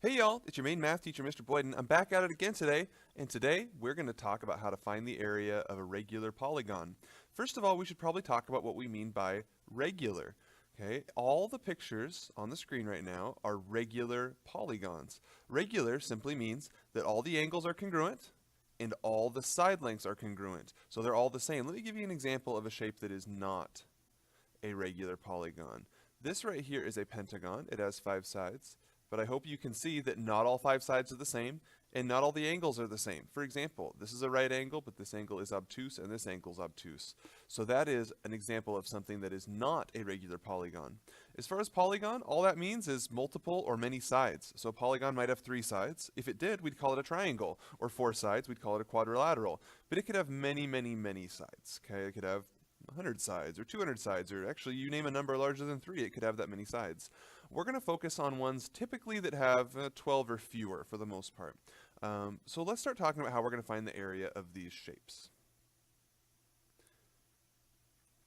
Hey y'all, it's your main math teacher, Mr. Boyden. I'm back at it again today, and today we're going to talk about how to find the area of a regular polygon. First of all, we should probably talk about what we mean by regular. Okay, all the pictures on the screen right now are regular polygons. Regular simply means that all the angles are congruent and all the side lengths are congruent. So they're all the same. Let me give you an example of a shape that is not a regular polygon. This right here is a pentagon. It has 5 sides. But I hope you can see that not all 5 sides are the same, and not all the angles are the same. For example, this is a right angle, but this angle is obtuse, and this angle is obtuse. So that is an example of something that is not a regular polygon. As far as polygon, all that means is multiple or many sides. So a polygon might have 3 sides. If it did, we'd call it a triangle. Or 4 sides, we'd call it a quadrilateral. But it could have many, many, many sides. Okay, it could have 100 sides or 200 sides, or actually you name a number larger than 3, it could have that many sides. We're going to focus on ones typically that have 12 or fewer for the most part. So let's start talking about how we're going to find the area of these shapes.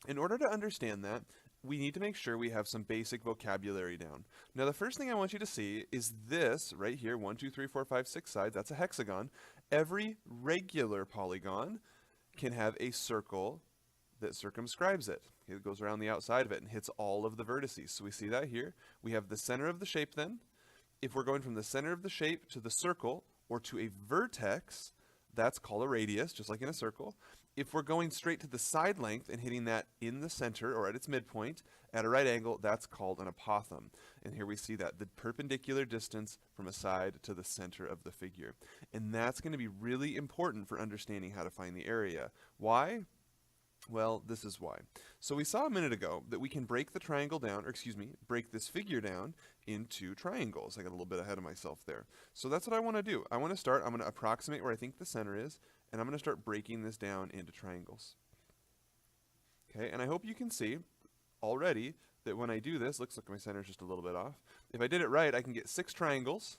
In order to understand that, we need to make sure we have some basic vocabulary down. Now the first thing I want you to see is this right here, 1, 2, 3, 4, 5, 6 sides, that's a hexagon. Every regular polygon can have a circle that circumscribes it. Okay, it goes around the outside of it and hits all of the vertices. So we see that here. We have the center of the shape then. If we're going from the center of the shape to the circle or to a vertex, that's called a radius, just like in a circle. If we're going straight to the side length and hitting that in the center or at its midpoint at a right angle, that's called an apothem. And here we see that, the perpendicular distance from a side to the center of the figure. And that's going to be really important for understanding how to find the area. Why? Well, this is why. So we saw a minute ago that we can break the triangle down, or excuse me, break this figure down into triangles. I got a little bit ahead of myself there. So that's what I want to do. I'm going to approximate where I think the center is, and I'm going to start breaking this down into triangles. Okay, and I hope you can see already that when I do this, looks like my center is just a little bit off. If I did it right, I can get 6 triangles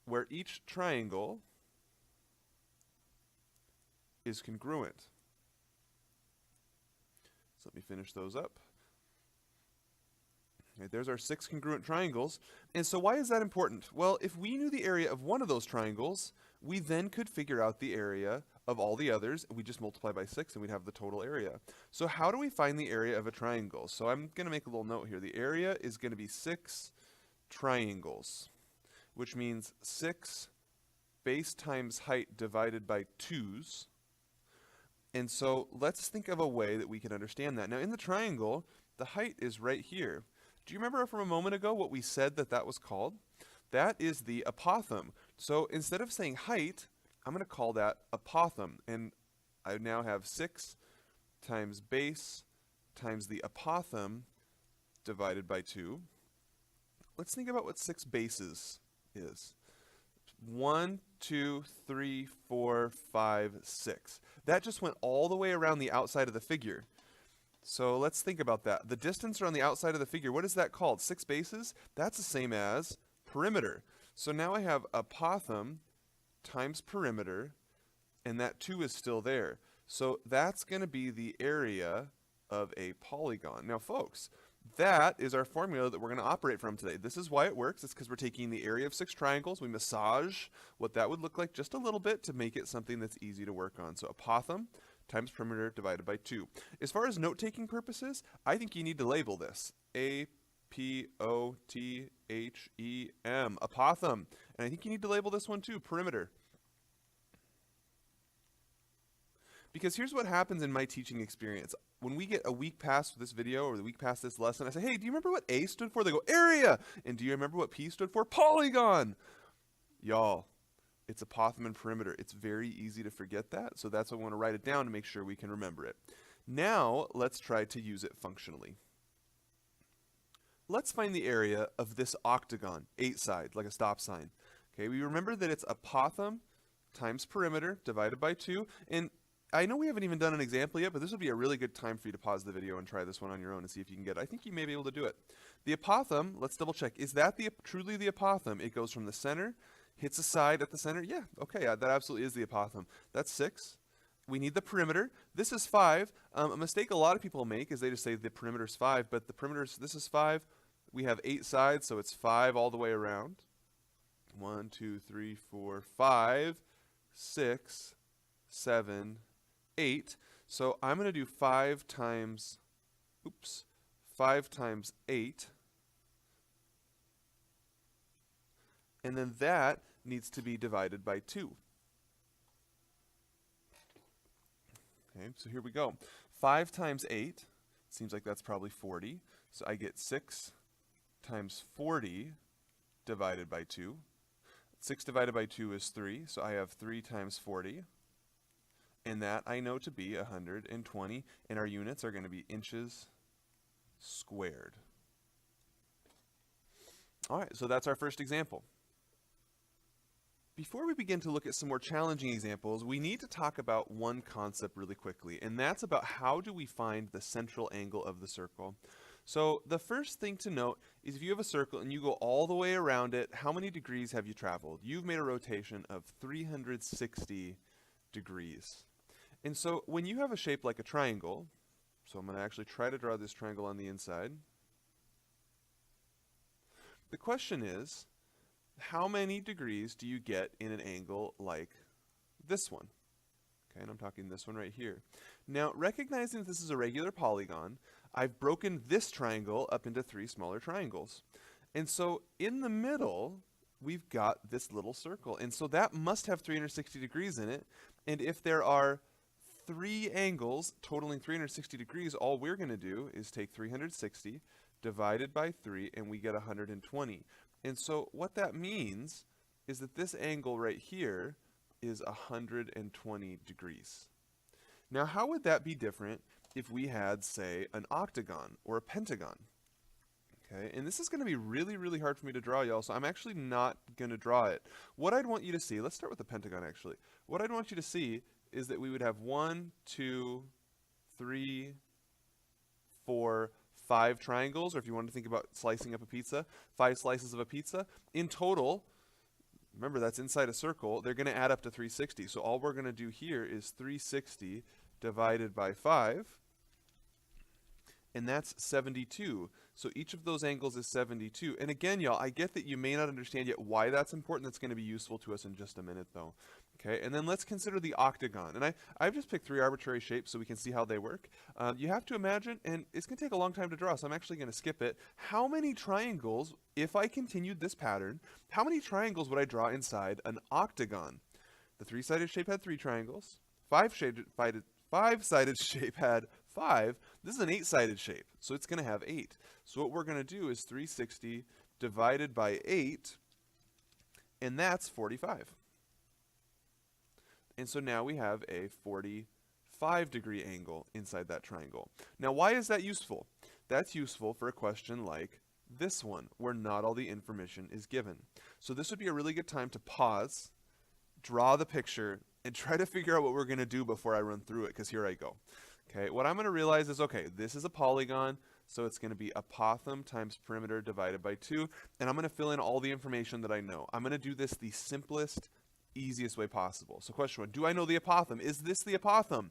where each triangle is congruent. So let me finish those up. Okay, there's our 6 congruent triangles. And so why is that important? Well, if we knew the area of one of those triangles, we then could figure out the area of all the others. We just multiply by 6 and we'd have the total area. So how do we find the area of a triangle? So I'm going to make a little note here. The area is going to be 6 triangles, which means 6 base times height divided by 2's. And so let's think of a way that we can understand that. Now in the triangle, the height is right here. Do you remember from a moment ago what we said that was called? That is the apothem. So instead of saying height, I'm going to call that apothem. And I now have 6 times base times the apothem divided by 2. Let's think about what 6 bases is. 1, 2, 3, 4, 5, 6. That just went all the way around the outside of the figure. So let's think about that. The distance around the outside of the figure, what is that called? 6 bases? That's the same as perimeter. So now I have apothem times perimeter, and that 2 is still there. So that's going to be the area of a polygon. Now folks, that is our formula that we're going to operate from today. This is why it works. It's because we're taking the area of 6 triangles. We massage what that would look like just a little bit to make it something that's easy to work on. So apothem times perimeter divided by 2. As far as note-taking purposes, I think you need to label this. A-P-O-T-H-E-M. Apothem. And I think you need to label this one too, perimeter. Because here's what happens in my teaching experience. When we get a week past this video or the week past this lesson, I say, hey, do you remember what A stood for? They go, area. And do you remember what P stood for? Polygon. Y'all, it's apothem and perimeter. It's very easy to forget that, so that's why I want to write it down to make sure we can remember it. Now, let's try to use it functionally. Let's find the area of this octagon, 8 sides, like a stop sign. Okay, we remember that it's apothem times perimeter divided by 2, and I know we haven't even done an example yet, but this would be a really good time for you to pause the video and try this one on your own and see if you can get it. I think you may be able to do it. The apothem, let's double check. Is that truly the apothem? It goes from the center, hits a side at the center. Yeah, okay, that absolutely is the apothem. That's 6. We need the perimeter. This is 5. A mistake a lot of people make is they just say the perimeter is 5, but the perimeter, this is 5. We have 8 sides, so it's 5 all the way around. 1, 2, 3, 4, 5, 6, 7, 8. So I'm going to do 5 times 8. And then that needs to be divided by 2. Okay, so here we go. 5 times 8, seems like that's probably 40. So I get 6 times 40 divided by 2. 6 divided by 2 is 3, so I have 3 times 40. And that I know to be 120, and our units are going to be inches squared. All right, so that's our first example. Before we begin to look at some more challenging examples, we need to talk about one concept really quickly, and that's about how do we find the central angle of the circle. So the first thing to note is if you have a circle and you go all the way around it, how many degrees have you traveled? You've made a rotation of 360 degrees. And so when you have a shape like a triangle, so I'm going to actually try to draw this triangle on the inside. The question is, how many degrees do you get in an angle like this one? Okay, and I'm talking this one right here. Now, recognizing that this is a regular polygon, I've broken this triangle up into 3 smaller triangles. And so in the middle, we've got this little circle. And so that must have 360 degrees in it. And if there are 3 angles totaling 360 degrees, all we're going to do is take 360 divided by 3, and we get 120. And so what that means is that this angle right here is 120 degrees. Now, how would that be different if we had, say, an octagon or a pentagon? Okay, and this is going to be really, really hard for me to draw, y'all, so I'm actually not going to draw it. What I'd want you to see, let's start with the pentagon, actually. What I'd want you to see is that we would have 1, 2, 3, 4, 5 triangles, or if you want to think about slicing up a pizza, 5 slices of a pizza. In total, remember that's inside a circle, they're going to add up to 360. So all we're going to do here is 360 divided by 5, and that's 72. So each of those angles is 72. And again, y'all, I get that you may not understand yet why that's important. That's going to be useful to us in just a minute, though. Okay, and then let's consider the octagon. And I've just picked 3 arbitrary shapes so we can see how they work. You have to imagine, and it's going to take a long time to draw, so I'm actually going to skip it. How many triangles, if I continued this pattern, how many triangles would I draw inside an octagon? The 3-sided shape had 3 triangles. 5-sided shape had 5. This is an 8-sided shape, so it's going to have 8. So what we're going to do is 360 divided by 8, and that's 45. And so now we have a 45-degree angle inside that triangle. Now, why is that useful? That's useful for a question like this one, where not all the information is given. So this would be a really good time to pause, draw the picture, and try to figure out what we're going to do before I run through it, because here I go. Okay, what I'm going to realize is, okay, this is a polygon, so it's going to be apothem times perimeter divided by 2, and I'm going to fill in all the information that I know. I'm going to do this the simplest, easiest way possible. So question 1, do I know the apothem? Is this the apothem?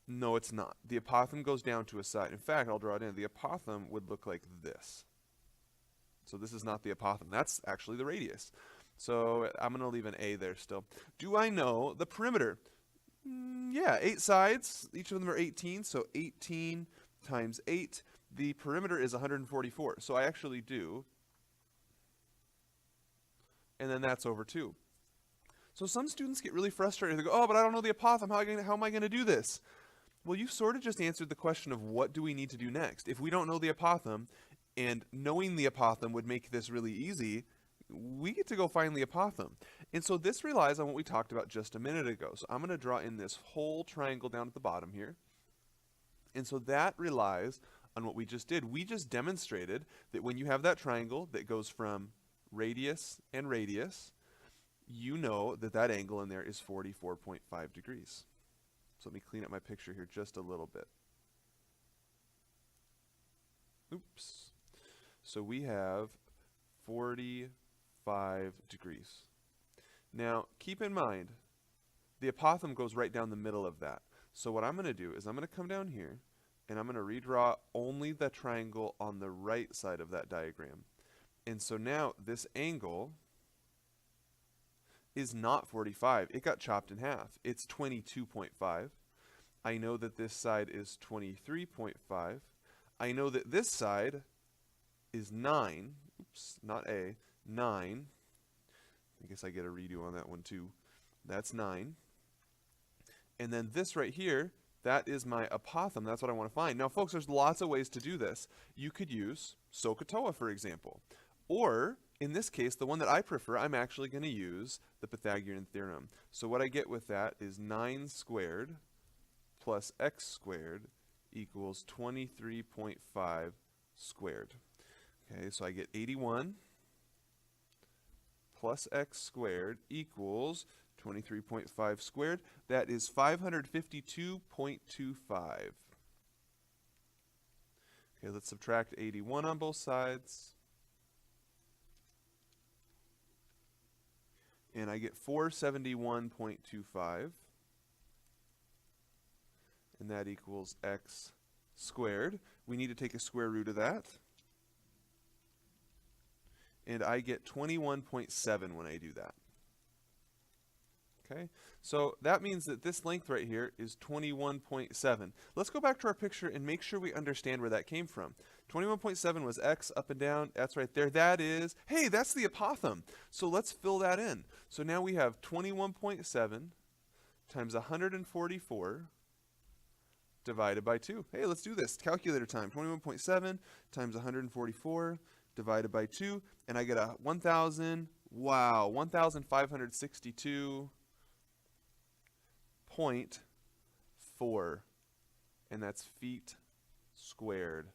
No, it's not. The apothem goes down to a side. In fact, I'll draw it in. The apothem would look like this. So this is not the apothem. That's actually the radius. So I'm going to leave an A there still. Do I know the perimeter? Yeah, 8 sides. Each of them are 18. So 18 times 8. The perimeter is 144. So I actually do. And then that's over 2. So some students get really frustrated. They go, oh, but I don't know the apothem. How am I going to do this? Well, you sort of just answered the question of what do we need to do next. If we don't know the apothem, and knowing the apothem would make this really easy, we get to go find the apothem. And so this relies on what we talked about just a minute ago. So I'm going to draw in this whole triangle down at the bottom here. And so that relies on what we just did. We just demonstrated that when you have that triangle that goes from radius and radius, you know that that angle in there is 44.5 degrees. So let me clean up my picture here just a little bit. Oops. So we have 45 degrees. Now, keep in mind, the apothem goes right down the middle of that. So what I'm going to do is I'm going to come down here, and I'm going to redraw only the triangle on the right side of that diagram. And so now this angle is not 45. It got chopped in half. It's 22.5. I know that this side is 23.5. I know that this side is 9. Oops, not A. 9. I guess I get a redo on that one too. That's 9. And then this right here, that is my apothem. That's what I want to find. Now, folks, there's lots of ways to do this. You could use SOHCAHTOA, for example. Or, in this case, the one that I prefer, I'm actually going to use the Pythagorean theorem. So what I get with that is 9 squared plus x squared equals 23.5 squared. Okay, so I get 81 plus x squared equals 23.5 squared. That is 552.25. Okay, let's subtract 81 on both sides. And I get 471.25. And that equals x squared. We need to take a square root of that. And I get 21.7 when I do that. Okay, so that means that this length right here is 21.7. Let's go back to our picture and make sure we understand where that came from. 21.7 was x up and down. That's right there. That is, hey, that's the apothem. So let's fill that in. So now we have 21.7 times 144 divided by 2. Hey, let's do this. Calculator time. 21.7 times 144 divided by 2. And I get a 1,562.4, and that's feet squared,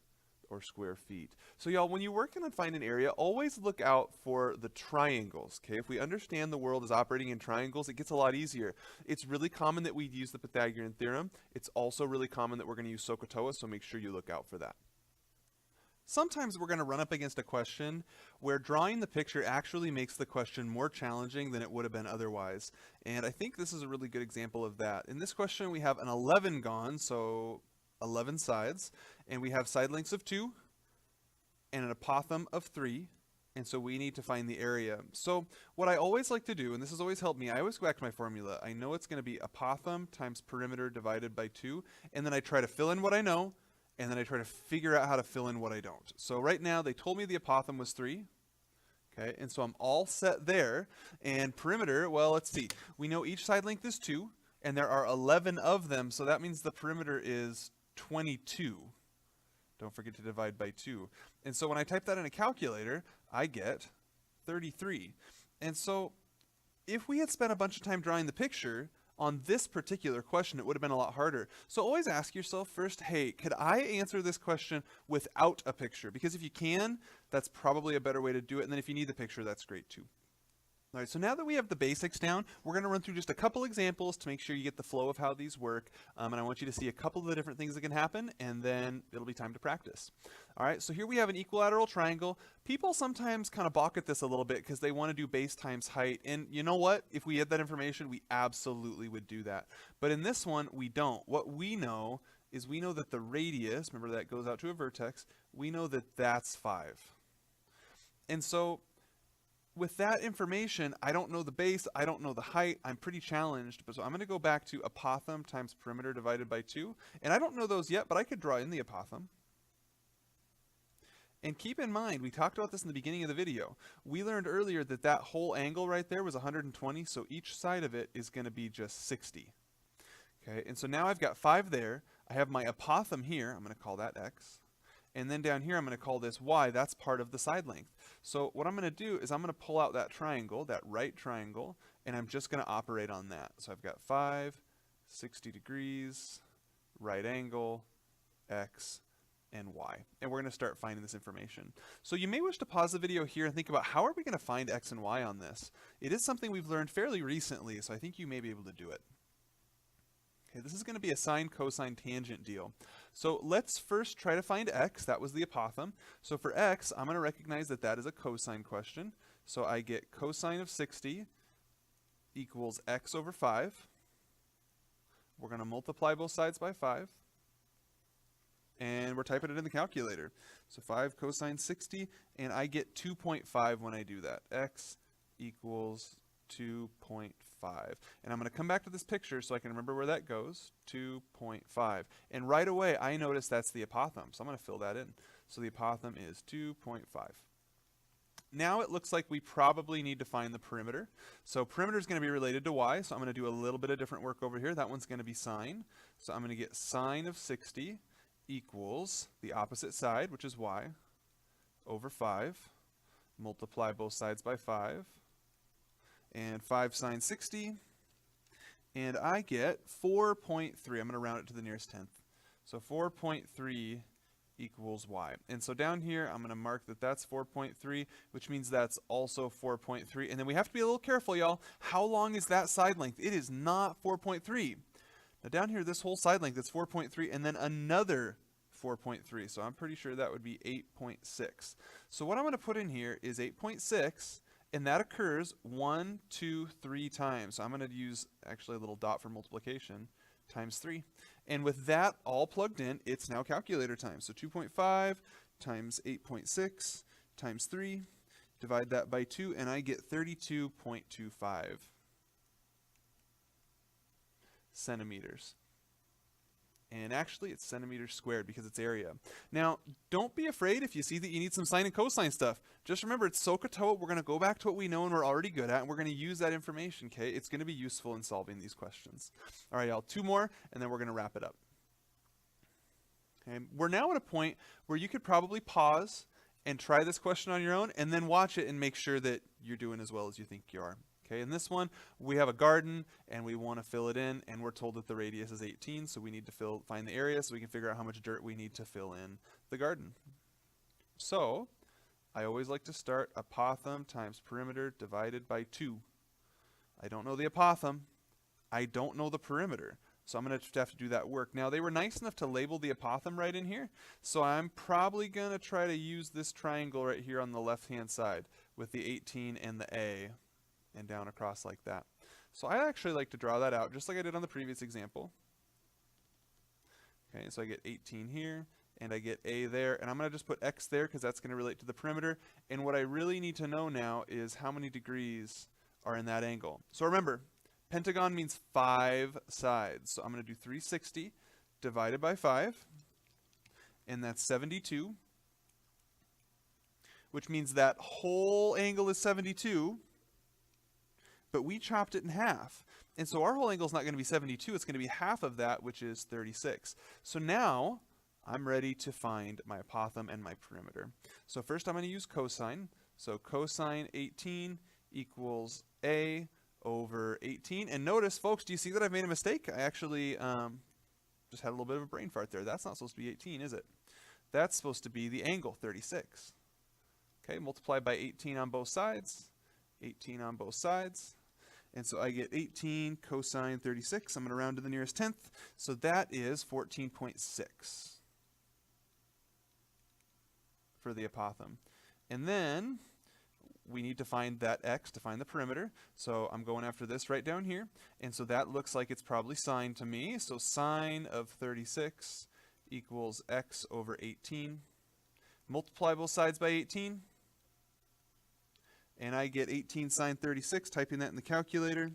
or square feet. So y'all, when you're working on finding an area, always look out for the triangles, okay? If we understand the world is operating in triangles, it gets a lot easier. It's really common that we use the Pythagorean theorem. It's also really common that we're going to use SOHCAHTOA, so make sure you look out for that. Sometimes we're going to run up against a question where drawing the picture actually makes the question more challenging than it would have been otherwise. And I think this is a really good example of that. In this question, we have an 11gon, so 11 sides, and we have side lengths of 2 and an apothem of 3. And so we need to find the area. So what I always like to do, and this has always helped me, I always go back to my formula. I know it's going to be apothem times perimeter divided by 2, and then I try to fill in what I know, and then I try to figure out how to fill in what I don't. So right now, they told me the apothem was 3. Okay, and so I'm all set there. And perimeter, well, let's see. We know each side length is 2, and there are 11 of them, so that means the perimeter is 22. Don't forget to divide by 2. And so when I type that in a calculator, I get 33. And so if we had spent a bunch of time drawing the picture, on this particular question, it would have been a lot harder. So always ask yourself first, hey, could I answer this question without a picture? Because if you can, that's probably a better way to do it. And then if you need the picture, that's great too. All right, so now that we have the basics down, we're going to run through just a couple examples to make sure you get the flow of how these work. And I want you to see a couple of the different things that can happen, and then it'll be time to practice. All right, so here we have an equilateral triangle. People sometimes kind of balk at this a little bit because they want to do base times height. And you know what? If we had that information, we absolutely would do that. But in this one, we don't. What we know is we know that the radius, remember that goes out to a vertex, we know that that's 5. And so with that information, I don't know the base, I don't know the height, I'm pretty challenged. But so I'm going to go back to apothem times perimeter divided by 2. And I don't know those yet, but I could draw in the apothem. And keep in mind, we talked about this in the beginning of the video. We learned earlier that that whole angle right there was 120, so each side of it is going to be just 60. Okay, and so now I've got 5 there. I have my apothem here. I'm going to call that x. And then down here, I'm going to call this y. That's part of the side length. So what I'm going to do is I'm going to pull out that triangle, that right triangle, and I'm just going to operate on that. So I've got 5, 60 degrees, right angle, x, and y. And we're going to start finding this information. So you may wish to pause the video here and think about how are we going to find x and y on this. It is something we've learned fairly recently, so I think you may be able to do it. Okay, this is going to be a sine, cosine, tangent deal. So let's first try to find x. That was the apothem. So for x, I'm going to recognize that that is a cosine question. So I get cosine of 60 equals x over 5. We're going to multiply both sides by 5. And we're typing it in the calculator. So 5 cosine 60, and I get 2.5 when I do that. X equals 2.5. And I'm going to come back to this picture so I can remember where that goes. 2.5. And right away, I notice that's the apothem. So I'm going to fill that in. So the apothem is 2.5. Now it looks like we probably need to find the perimeter. So perimeter is going to be related to y. So I'm going to do a little bit of different work over here. That one's going to be sine. So I'm going to get sine of 60 equals the opposite side, which is y, over 5. Multiply both sides by 5. And 5 sine 60. And I get 4.3. I'm going to round it to the nearest tenth. So 4.3 equals y. And so down here, I'm going to mark that that's 4.3, which means that's also 4.3. And then we have to be a little careful, y'all. How long is that side length? It is not 4.3. Now down here, this whole side length is 4.3, and then another 4.3. So I'm pretty sure that would be 8.6. So what I'm going to put in here is 8.6, and that occurs 1, 2, 3 times. So I'm going to use actually a little dot for multiplication, times 3. And with that all plugged in, it's now calculator time. So 2.5 times 8.6 times 3, divide that by 2, and I get 32.25 centimeters. And actually, it's centimeters squared because it's area. Now, don't be afraid if you see that you need some sine and cosine stuff. Just remember, it's SOHCAHTOA. We're going to go back to what we know and we're already good at, and we're going to use that information, okay? It's going to be useful in solving these questions. All right, y'all, 2 more, and then we're going to wrap it up. Okay, we're now at a point where you could probably pause and try this question on your own, and then watch it and make sure that you're doing as well as you think you are. Okay, in this one, we have a garden, and we want to fill it in, and we're told that the radius is 18, so we need to find the area so we can figure out how much dirt we need to fill in the garden. So, I always like to start apothem times perimeter divided by 2. I don't know the apothem. I don't know the perimeter. So I'm going to have to do that work. Now, they were nice enough to label the apothem right in here, so I'm probably going to try to use this triangle right here on the left-hand side with the 18 and the A, and down across like that. So I actually like to draw that out just like I did on the previous example. Okay, so I get 18 here, and I get A there, and I'm going to just put X there because that's going to relate to the perimeter. And what I really need to know now is how many degrees are in that angle. So remember, pentagon means 5 sides. So I'm going to do 360 divided by 5, and that's 72, which means that whole angle is 72. But we chopped it in half. And so our whole angle is not going to be 72. It's going to be half of that, which is 36. So now I'm ready to find my apothem and my perimeter. So first I'm going to use cosine. So cosine 18 equals A over 18. And notice, folks, do you see that I've made a mistake? I actually just had a little bit of a brain fart there. That's not supposed to be 18, is it? That's supposed to be the angle, 36. Okay, multiply by 18 on both sides. 18 on both sides. And so I get 18 cosine 36. I'm going to round to the nearest tenth. So that is 14.6 for the apothem. And then we need to find that X to find the perimeter. So I'm going after this right down here. And so that looks like it's probably sine to me. So sine of 36 equals X over 18. Multiply both sides by 18. And I get 18 sine 36, typing that in the calculator,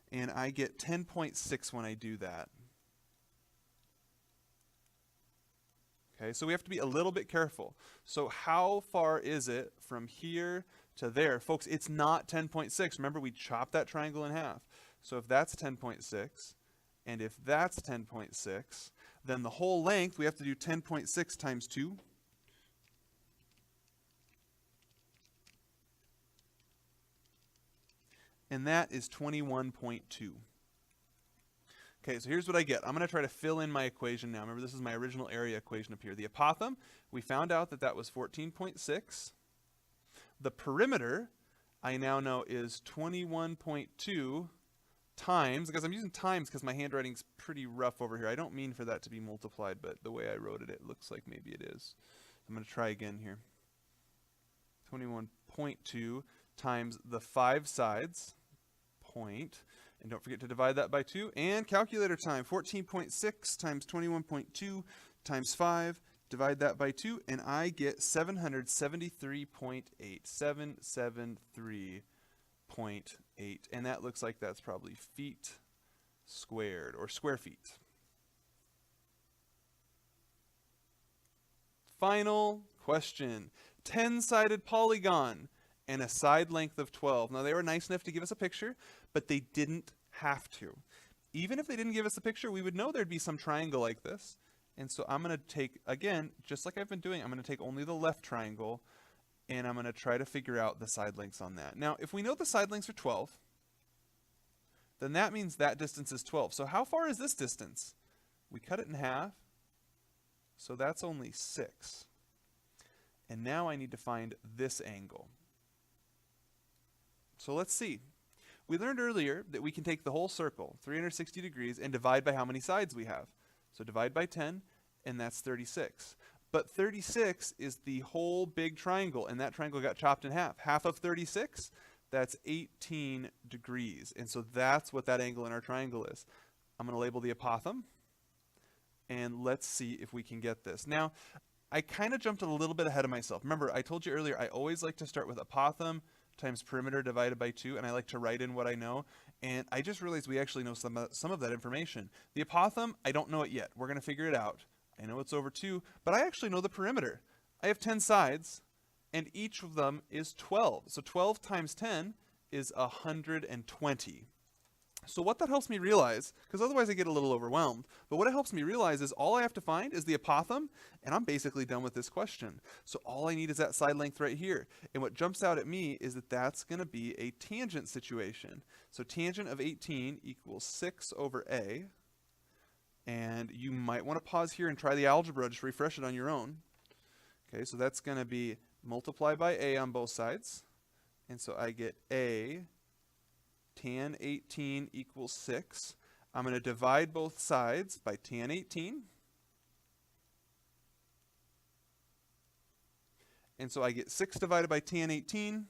and I get 10.6 when I do that. Okay, so we have to be a little bit careful. So how far is it from here to there? Folks, it's not 10.6. Remember, we chopped that triangle in half. So if that's 10.6, and if that's 10.6, then the whole length, we have to do 10.6 times 2. And that is 21.2. Okay, so here's what I get. I'm going to try to fill in my equation now. Remember, this is my original area equation up here. The apothem, we found out that that was 14.6. The perimeter, I now know, is 21.2 times, because I'm using times because my handwriting's pretty rough over here. I don't mean for that to be multiplied, but the way I wrote it, it looks like maybe it is. I'm going to try again here. 21.2 times the 5 sides. Point, and don't forget to divide that by 2, and calculator time, 14.6 times 21.2 times 5, divide that by 2, and I get 773.8773 0.8. And that looks like that's probably feet squared, or square feet. Final question. 10-sided polygon and a side length of 12. Now, they were nice enough to give us a picture, but they didn't have to. Even if they didn't give us a picture, we would know there'd be some triangle like this. And so I'm going to take, again, just like I've been doing, I'm going to take only the left triangle, and I'm going to try to figure out the side lengths on that. Now, if we know the side lengths are 12, then that means that distance is 12. So how far is this distance? We cut it in half, so that's only 6. And now I need to find this angle. So let's see. We learned earlier that we can take the whole circle, 360 degrees, and divide by how many sides we have. So divide by 10, and that's 36. But 36 is the whole big triangle, and that triangle got chopped in half. Half of 36, that's 18 degrees. And so that's what that angle in our triangle is. I'm going to label the apothem, and let's see if we can get this. Now, I kind of jumped a little bit ahead of myself. Remember, I told you earlier, I always like to start with apothem times perimeter divided by 2, and I like to write in what I know. And I just realized we actually know some of that information. The apothem, I don't know it yet. We're going to figure it out. I know it's over 2, but I actually know the perimeter. I have 10 sides, and each of them is 12. So 12 times 10 is 120. So what that helps me realize, because otherwise I get a little overwhelmed, but what it helps me realize is all I have to find is the apothem, and I'm basically done with this question. So all I need is that side length right here. And what jumps out at me is that that's going to be a tangent situation. So tangent of 18 equals 6 over a. And you might want to pause here and try the algebra, just refresh it on your own. Okay, so that's going to be multiply by a on both sides. And so I get a tan 18 equals 6. I'm going to divide both sides by tan 18. And so I get 6 divided by tan 18.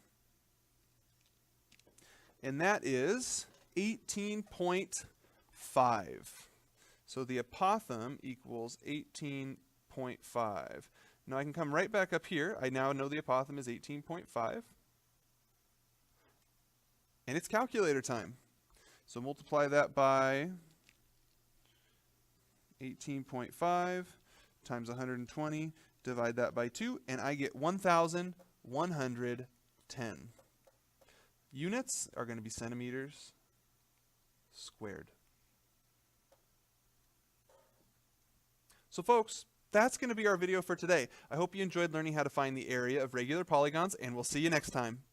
And that is 18.5. So the apothem equals 18.5. Now I can come right back up here. I now know the apothem is 18.5. And it's calculator time. So multiply that by 18.5 times 120, divide that by 2, and I get 1,110. Units are going to be centimeters squared. So folks, that's going to be our video for today. I hope you enjoyed learning how to find the area of regular polygons, and we'll see you next time.